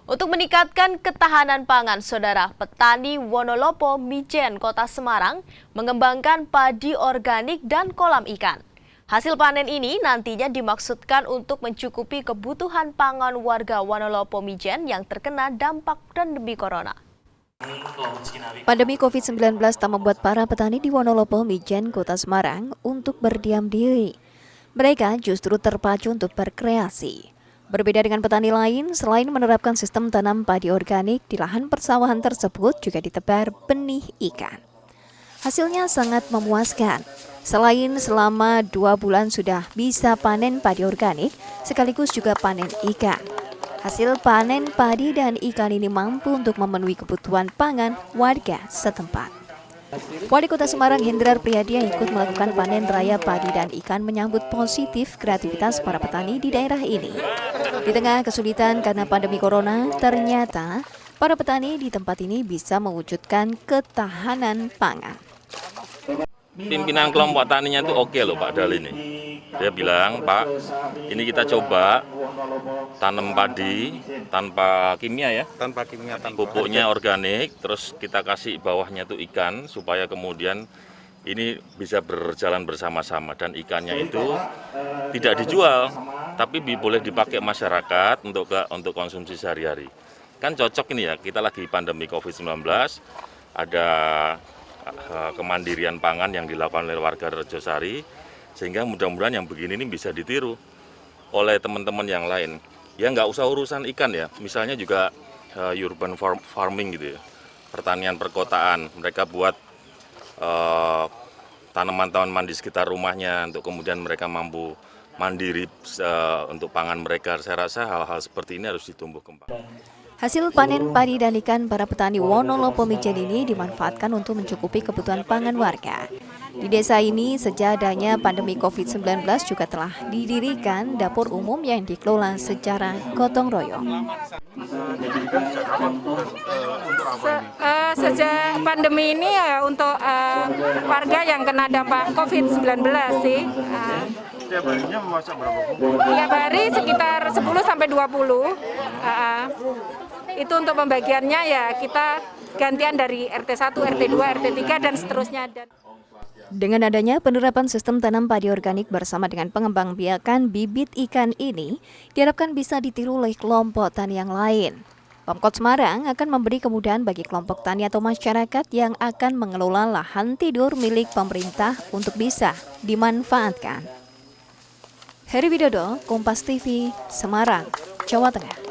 Untuk meningkatkan ketahanan pangan, saudara, petani Wonolopo Mijen, Kota Semarang mengembangkan padi organik dan kolam ikan. Hasil panen ini nantinya dimaksudkan untuk mencukupi kebutuhan pangan warga Wonolopo Mijen yang terkena dampak pandemi corona. Pandemi COVID-19 tak membuat para petani di Wonolopo Mijen, Kota Semarang untuk berdiam diri. Mereka justru terpacu untuk berkreasi. Berbeda dengan petani lain, selain menerapkan sistem tanam padi organik, di lahan persawahan tersebut juga ditebar benih ikan. Hasilnya sangat memuaskan. Selain selama 2 bulan sudah bisa panen padi organik, sekaligus juga panen ikan. Hasil panen padi dan ikan ini mampu untuk memenuhi kebutuhan pangan warga setempat. Wali Kota Semarang Hendrar Priyadi yang ikut melakukan panen raya padi dan ikan menyambut positif kreativitas para petani di daerah ini. Di tengah kesulitan karena pandemi corona, ternyata para petani di tempat ini bisa mewujudkan ketahanan pangan. Pimpinan kelompok taninya itu oke loh Pak Dal ini. Dia bilang, Pak, ini kita coba tanam padi tanpa kimia ya. Tanpa kimia, Pupuknya organik, terus kita kasih bawahnya tuh ikan supaya kemudian ini bisa berjalan bersama-sama dan ikannya itu tidak dijual, tapi boleh dipakai masyarakat untuk konsumsi sehari-hari. Kan cocok ini ya, kita lagi pandemi COVID-19, ada kemandirian pangan yang dilakukan oleh warga Rejosari, sehingga mudah-mudahan yang begini ini bisa ditiru oleh teman-teman yang lain. Ya nggak usah urusan ikan ya, misalnya juga urban farming gitu ya, pertanian perkotaan. Mereka buat tanaman-tanaman di sekitar rumahnya untuk kemudian mereka mampu mandiri untuk pangan mereka. Saya rasa hal-hal seperti ini harus ditumbuh kembang. Hasil panen padi dan ikan para petani Wonolopo Mijen ini dimanfaatkan untuk mencukupi kebutuhan pangan warga. Di desa ini, sejak adanya pandemi COVID-19 juga telah didirikan dapur umum yang dikelola secara gotong royong. Sejak pandemi ini ya untuk warga yang kena dampak COVID-19 sih. Tiap harinya memasak berapa? Tiap hari sekitar 10-20. Itu untuk pembagiannya ya kita gantian dari RT 1, RT 2, RT 3 dan seterusnya. Dengan adanya penerapan sistem tanam padi organik bersama dengan pengembangbiakan bibit ikan ini, diharapkan bisa ditiru oleh kelompok tani yang lain. Pemkot Semarang akan memberi kemudahan bagi kelompok tani atau masyarakat yang akan mengelola lahan tidur milik pemerintah untuk bisa dimanfaatkan. Heri Widodo, Kompas TV, Semarang, Jawa Tengah.